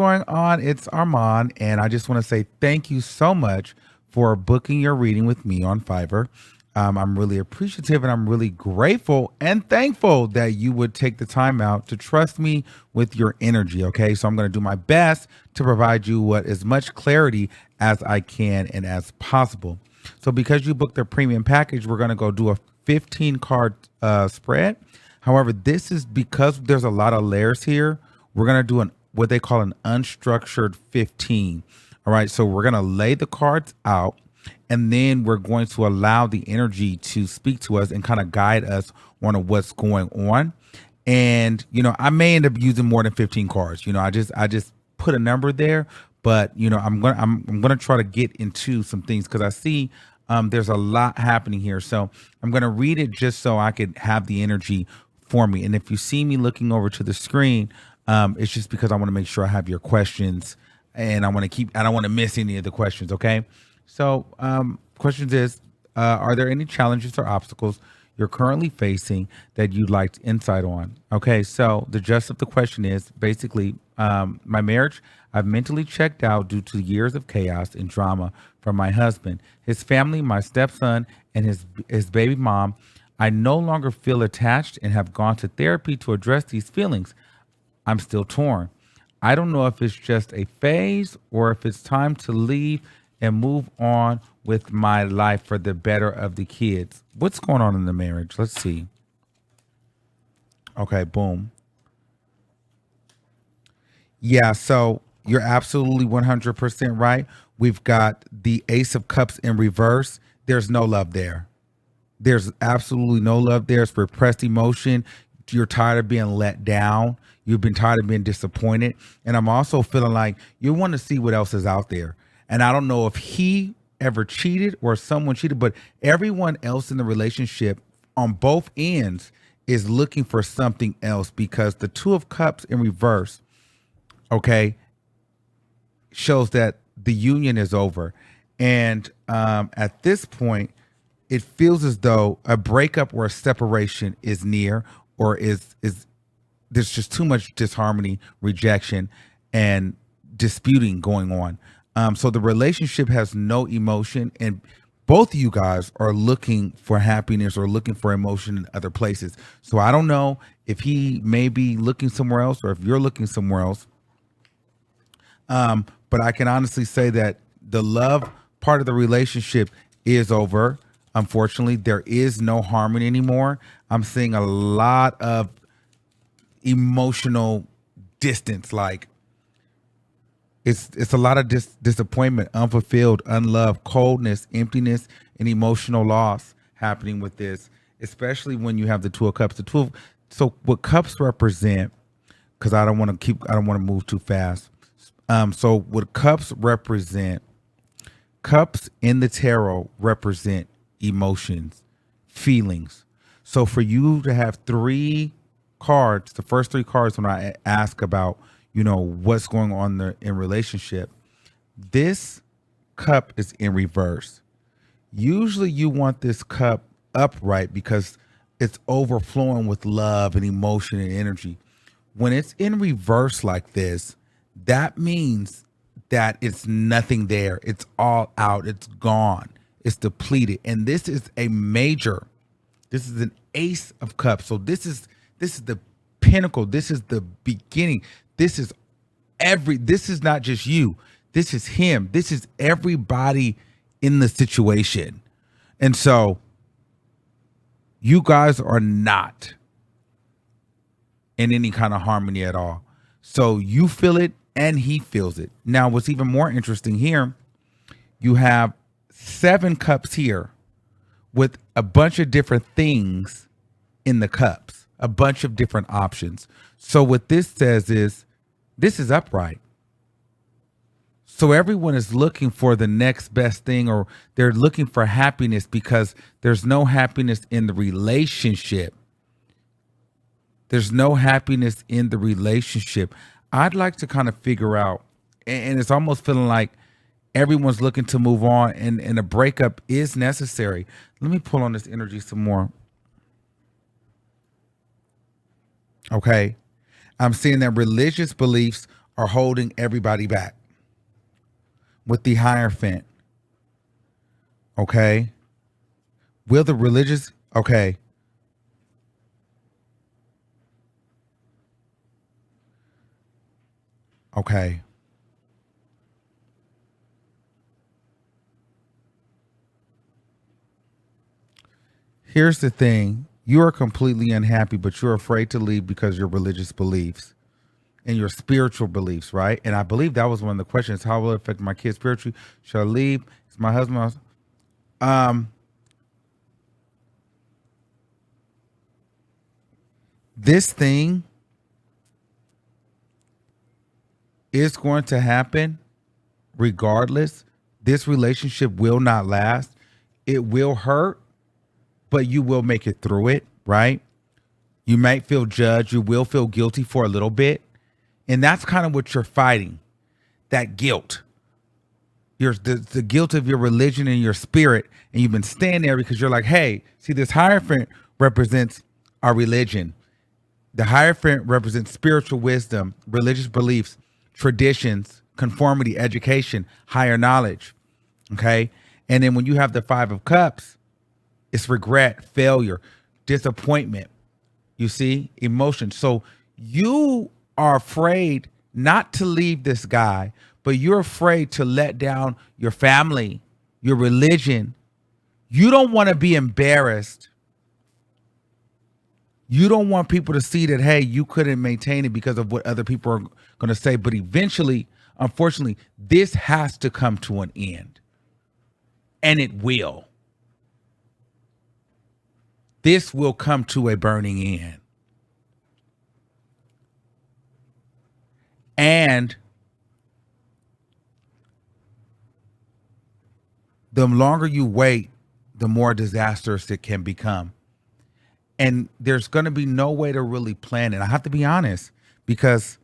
going on? It's Armon, and I just want to say thank you so much for booking your reading with me on Fiverr. I'm really appreciative and I'm really grateful and thankful that you would take the time out to trust me with your energy. Okay, so I'm going to do my best to provide you what as much clarity as I can and as possible. So, because you booked the premium package, we're going to go do a 15 card spread. However, this is because there's a lot of layers here. We're going to do what they call an unstructured 15. All right. So we're going to lay the cards out and then we're going to allow the energy to speak to us and kind of guide us on what's going on. And, I may end up using more than 15 cards. I just put a number there, but I'm going to try to get into some things because I see there's a lot happening here. So I'm going to read it just so I could have the energy for me. And if you see me looking over to the screen, it's just because I want to make sure I have your questions and I don't want to miss any of the questions. Okay. So, questions is, are there any challenges or obstacles you're currently facing that you'd like insight on? Okay. So the gist of the question is basically, my marriage, I've mentally checked out due to years of chaos and drama from my husband, his family, my stepson, and his baby mom. I no longer feel attached and have gone to therapy to address these feelings. I'm still torn. I don't know if it's just a phase or if it's time to leave and move on with my life for the better of the kids. What's going on in the marriage? Let's see. Okay, boom. Yeah, so you're absolutely 100% right. We've got the Ace of Cups in reverse. There's no love there. There's absolutely no love there. It's repressed emotion. You're tired of being let down. You've been tired of being disappointed. And I'm also feeling like you want to see what else is out there. And I don't know if he ever cheated or someone cheated, but everyone else in the relationship on both ends is looking for something else because the Two of Cups in reverse, okay, shows that the union is over. And at this point, it feels as though a breakup or a separation is near or is there's just too much disharmony, rejection, and disputing going on. So the relationship has no emotion, and both of you guys are looking for happiness or looking for emotion in other places. So I don't know if he may be looking somewhere else or if you're looking somewhere else. But I can honestly say that the love part of the relationship is over. Unfortunately, there is no harmony anymore. I'm seeing a lot of emotional distance. Like it's a lot of disappointment, unfulfilled, unloved, coldness, emptiness, and emotional loss happening with this, especially when you have the Two of Cups. So what cups represent, because I don't want to move too fast. So what cups represent, cups in the tarot represent emotions, feelings. So for you to have three cards, the first three cards when I ask about, what's going on there in relationship, this cup is in reverse. Usually you want this cup upright because it's overflowing with love and emotion and energy. When it's in reverse like this, that means that it's nothing there. It's all out. It's gone. It's depleted. And this is this is an Ace of Cups. So this is the pinnacle. This is the beginning. This is not just you. This is him. This is everybody in the situation. And so you guys are not in any kind of harmony at all. So you feel it and he feels it. Now, what's even more interesting here, you have 7 cups here with a bunch of different things in the cups, a bunch of different options. So what this says is this is upright. So everyone is looking for the next best thing, or they're looking for happiness because there's no happiness in the relationship. There's no happiness in the relationship. I'd like to kind of figure out, and it's almost feeling like everyone's looking to move on and a breakup is necessary. Let me pull on this energy some more. Okay. I'm seeing that religious beliefs are holding everybody back. With the Hierophant, okay? Will the religious, okay. Okay. Here's the thing. You are completely unhappy, but you're afraid to leave because of your religious beliefs and your spiritual beliefs, right? And I believe that was one of the questions. How will it affect my kids spiritually? Should I leave? Is my husband? This thing is going to happen regardless. This relationship will not last. It will hurt, but you will make it through it, right? You might feel judged. You will feel guilty for a little bit. And that's kind of what you're fighting, that guilt. The guilt of your religion and your spirit. And you've been staying there because you're like, hey, see, this Hierophant represents our religion. The Hierophant represents spiritual wisdom, religious beliefs, traditions, conformity, education, higher knowledge. Okay. And then when you have the Five of Cups, it's regret, failure, disappointment. You see, emotion. So you are afraid not to leave this guy, but you're afraid to let down your family, your religion. You don't want to be embarrassed. You don't want people to see that, hey, you couldn't maintain it because of what other people are going to say. But eventually, unfortunately, this has to come to an end. And it will. This will come to a burning end. And the longer you wait, the more disastrous it can become. And there's going to be no way to really plan it. I have to be honest, because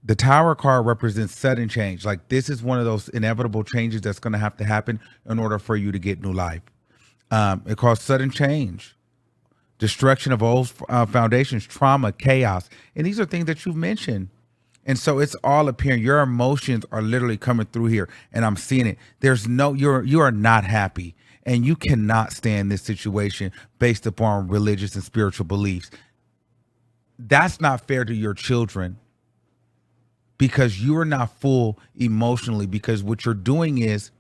the Tower card represents sudden change. Like, this is one of those inevitable changes that's going to have to happen in order for you to get new life. It calls sudden change, destruction of old foundations, trauma, chaos. And these are things that you've mentioned. And so it's all appearing. Your emotions are literally coming through here, and I'm seeing it. You are not happy, and you cannot stay in this situation based upon religious and spiritual beliefs. That's not fair to your children, because you are not full emotionally, because what you're doing is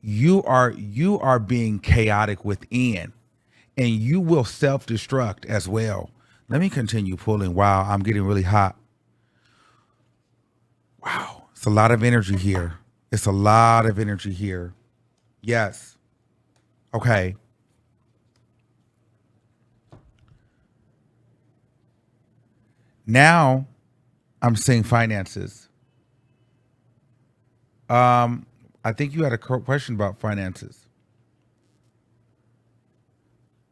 you are being chaotic within, and you will self-destruct as well. Let me continue pulling. Wow, I'm getting really hot. Wow, it's a lot of energy here. It's a lot of energy here. Yes. Okay. Now I'm seeing finances. I think you had a question about finances.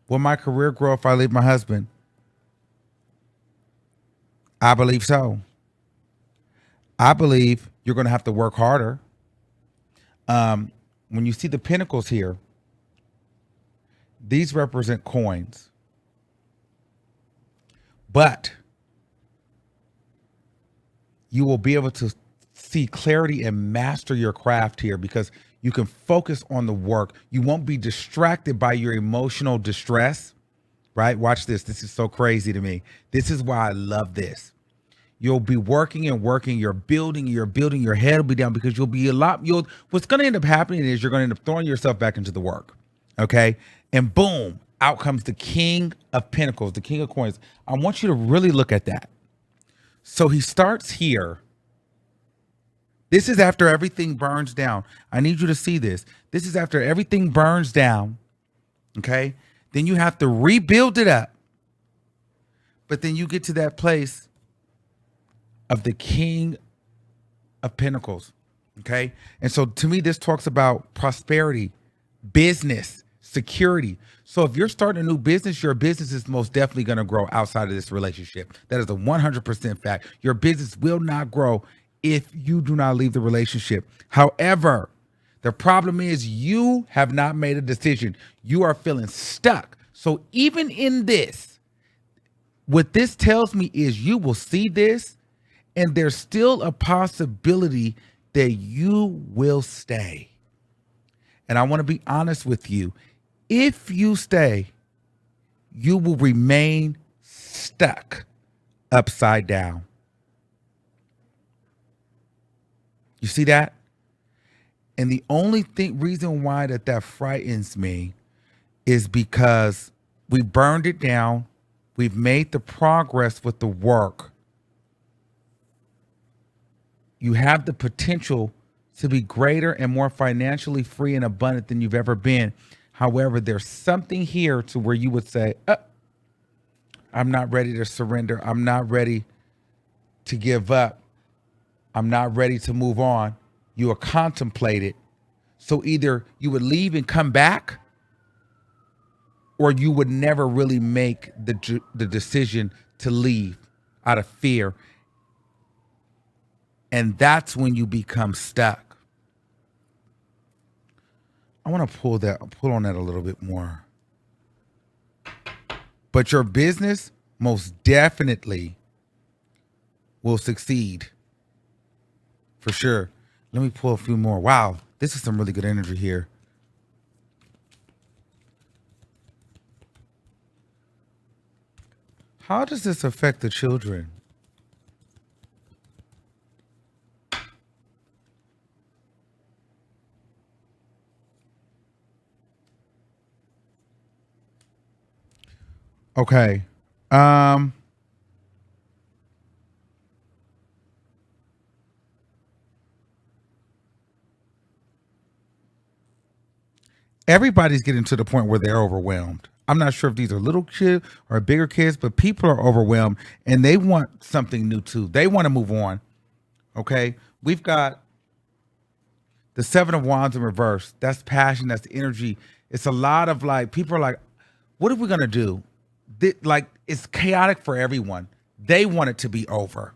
Will my career grow if I leave my husband? I believe so. I believe you're going to have to work harder. When you see the pentacles here, these represent coins. But you will be able to see clarity and master your craft here, because you can focus on the work. You won't be distracted by your emotional distress, right? Watch this. This is so crazy to me. This is why I love this. You'll be working and working. You're building. Your head will be down, because what's going to end up happening is you're going to end up throwing yourself back into the work. Okay. And boom, out comes the King of Pentacles, the King of Coins. I want you to really look at that. So he starts here. This is after everything burns down. I need you to see this. This is after everything burns down. Okay. Then you have to rebuild it up. But then you get to that place of the King of Pentacles. Okay. And so to me, this talks about prosperity, business, security. So if you're starting a new business, your business is most definitely going to grow outside of this relationship. That is a 100% fact. Your business will not grow if you do not leave the relationship. However, the problem is you have not made a decision. You are feeling stuck. So even in this, What this tells me is you will see this, and there's still a possibility that you will stay. And I want to be honest with you. If you stay, you will remain stuck upside down. You see that? And the only reason why that frightens me is because we burned it down. We've made the progress with the work. You have the potential to be greater and more financially free and abundant than you've ever been. However, there's something here to where you would say, I'm not ready to surrender. I'm not ready to give up. I'm not ready to move on. You are contemplated. So either you would leave and come back, or you would never really make the decision to leave out of fear. And that's when you become stuck. I want to pull on that a little bit more. But your business most definitely will succeed. For sure. Let me pull a few more. Wow, this is some really good energy here. How does this affect the children? Okay. Everybody's getting to the point where they're overwhelmed. I'm not sure if these are little kids or bigger kids, but people are overwhelmed and they want something new too. They want to move on. Okay. We've got the 7 of Wands in reverse. That's passion. That's energy. It's a lot of like, people are like, what are we going to do? Like, it's chaotic for everyone. They want it to be over.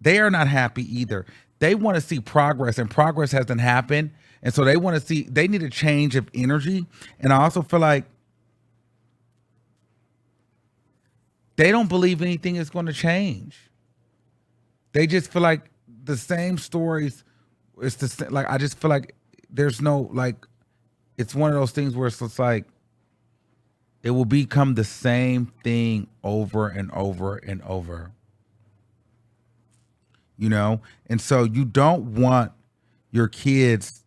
They are not happy either. They want to see progress, and progress hasn't happened. And so they want to see, they need a change of energy. And I also feel like they don't believe anything is going to change. They just feel like the same stories. It's the like, I just feel like there's no, like, it's one of those things where it's just like, it will become the same thing over and over and over. You know? And so you don't want your kids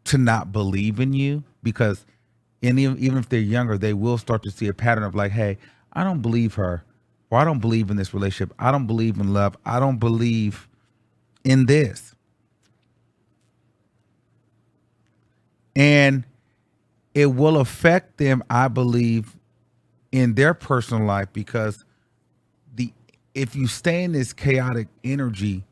to not believe in you, because even if they're younger, they will start to see a pattern of like, hey, I don't believe her, or I don't believe in this relationship. I don't believe in love. I don't believe in this. And it will affect them, I believe, in their personal life, because if you stay in this chaotic energy,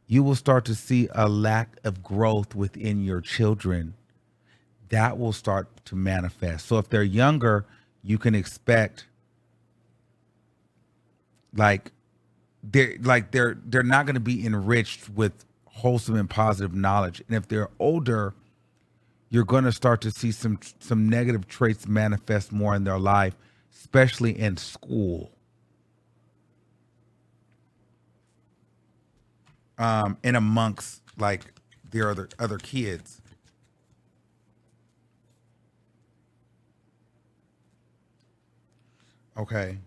you will start to see a lack of growth within your children. That will start to manifest. So if they're younger, you can expect they're not going to be enriched with wholesome and positive knowledge. And if they're older, you're going to start to see some negative traits manifest more in their life, especially in school. And amongst like their other kids. Okay.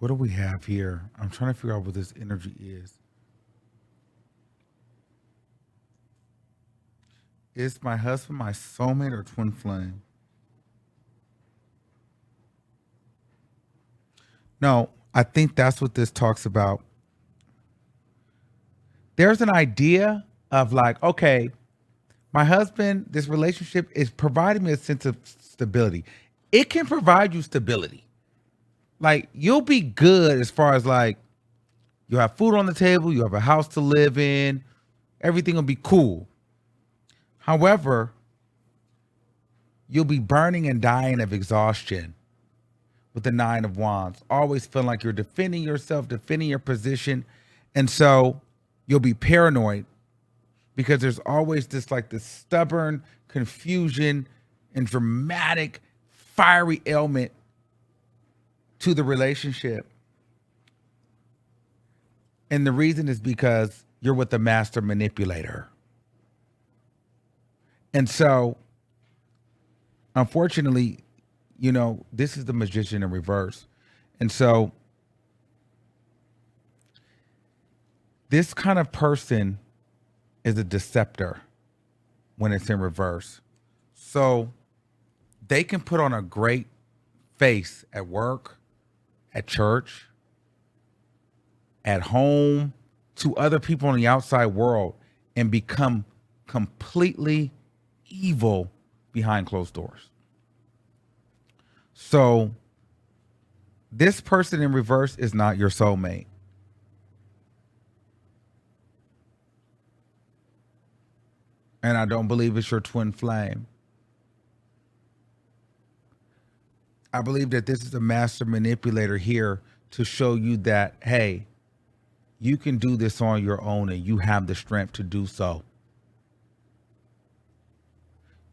What do we have here? I'm trying to figure out what this energy is. Is my husband my soulmate or twin flame? No, I think that's what this talks about. There's an idea of like, okay, my husband, this relationship is providing me a sense of stability. It can provide you stability. Like, you'll be good as far as like, you have food on the table, you have a house to live in, everything will be cool. However, you'll be burning and dying of exhaustion with the Nine of Wands, always feeling like you're defending yourself, defending your position. And so you'll be paranoid because there's always this stubborn confusion and dramatic, fiery element to the relationship. And the reason is because you're with the master manipulator. And so, unfortunately, this is the magician in reverse. And so this kind of person is a deceptor when it's in reverse. So they can put on a great face at work, at church, at home, to other people in the outside world, and become completely evil behind closed doors. So this person in reverse is not your soulmate. And I don't believe it's your twin flame. I believe that this is a master manipulator here to show you that, hey, you can do this on your own and you have the strength to do so.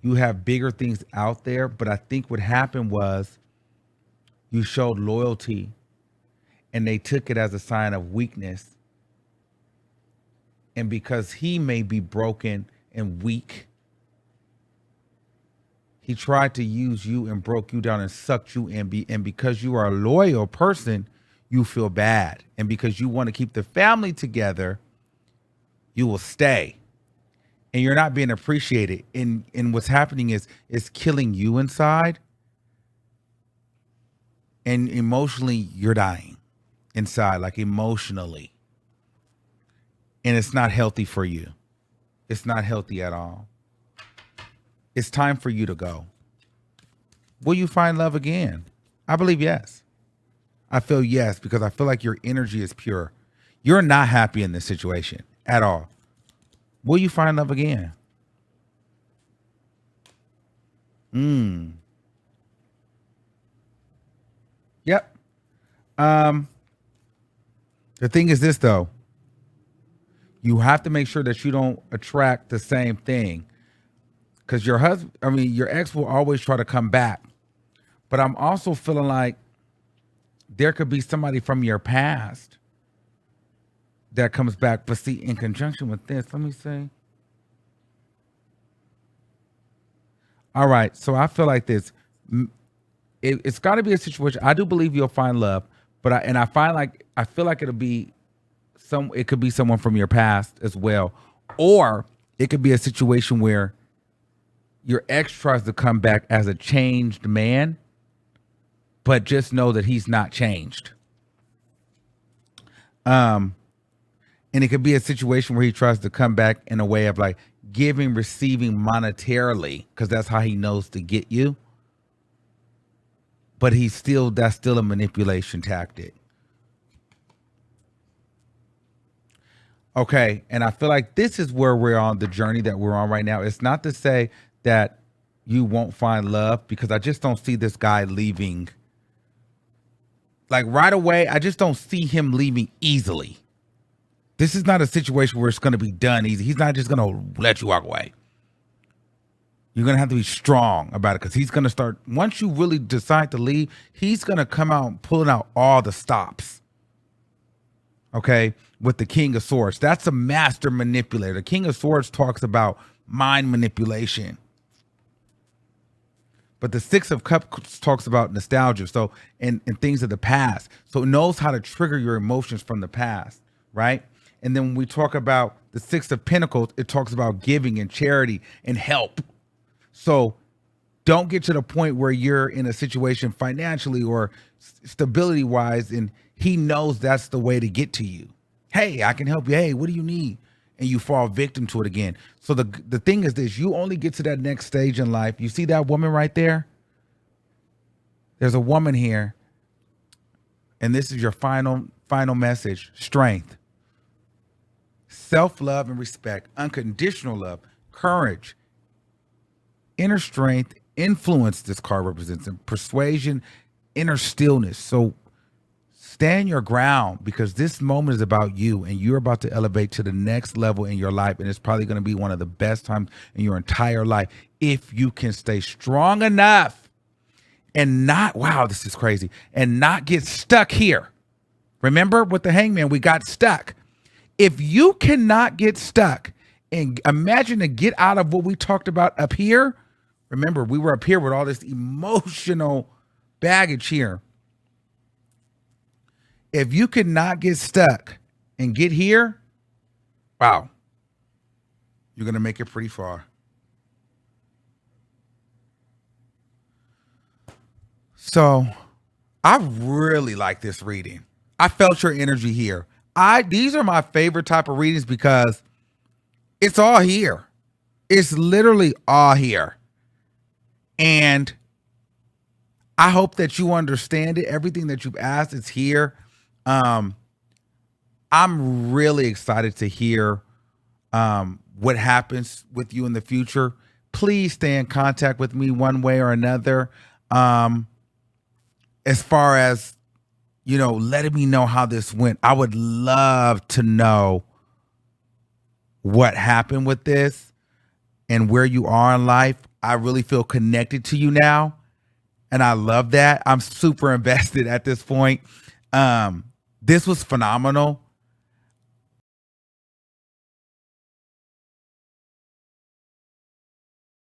You have bigger things out there, but I think what happened was you showed loyalty and they took it as a sign of weakness. And because he may be broken and weak, he tried to use you and broke you down and sucked you in. And because you are a loyal person, you feel bad. And because you want to keep the family together, you will stay. And you're not being appreciated. And what's happening is killing you inside. And emotionally, you're dying inside, like emotionally. And it's not healthy for you. It's not healthy at all. It's time for you to go. Will you find love again? I believe yes. I feel yes, because I feel like your energy is pure. You're not happy in this situation at all. Will you find love again? Yep. The thing is this, though. You have to make sure that you don't attract the same thing. Because your ex will always try to come back. But I'm also feeling like there could be somebody from your past that comes back. But see, in conjunction with this, let me see. All right. So I feel like this. It's got to be a situation. I do believe you'll find love. But I feel like it'll be it could be someone from your past as well. Or it could be a situation where your ex tries to come back as a changed man, but just know that he's not changed. And it could be a situation where he tries to come back in a way of like giving, receiving monetarily, because that's how he knows to get you. But that's still a manipulation tactic. Okay, and I feel like this is where we're on the journey that we're on right now. It's not to say that you won't find love, because I just don't see this guy leaving. Like right away, I just don't see him leaving easily. This is not a situation where it's going to be done easy. He's not just going to let you walk away. You're going to have to be strong about it, because he's going to start, once you really decide to leave, he's going to come out pulling out all the stops. Okay, with the King of Swords. That's a master manipulator. The King of Swords talks about mind manipulation. But the Six of Cups talks about nostalgia, so and things of the past. So it knows how to trigger your emotions from the past, right? And then when we talk about the Six of Pentacles, it talks about giving and charity and help. So don't get to the point where you're in a situation financially or stability-wise, and he knows that's the way to get to you. Hey, I can help you. Hey, what do you need? And you fall victim to it again. So the thing is this, you only get to that next stage in life. You see that woman right there? There's a woman here. And this is your final message. Strength, self-love and respect, unconditional love, courage, inner strength, influence this card represents, and persuasion, inner stillness. So stand your ground, because this moment is about you and you're about to elevate to the next level in your life. And it's probably going to be one of the best times in your entire life if you can stay strong enough and not, wow, this is crazy, and not get stuck here. Remember with the Hangman, we got stuck. If you cannot get stuck and imagine to get out of what we talked about up here, remember we were up here with all this emotional baggage here. If you cannot get stuck and get here, wow, you're going to make it pretty far. So I really like this reading. I felt your energy here. These are my favorite type of readings because it's all here. It's literally all here. And I hope that you understand it. Everything that you've asked is here. I'm really excited to hear what happens with you in the future. Please stay in contact with me one way or another. As far as, letting me know how this went. I would love to know what happened with this and where you are in life. I really feel connected to you now, and I love that. I'm super invested at this point. This was phenomenal.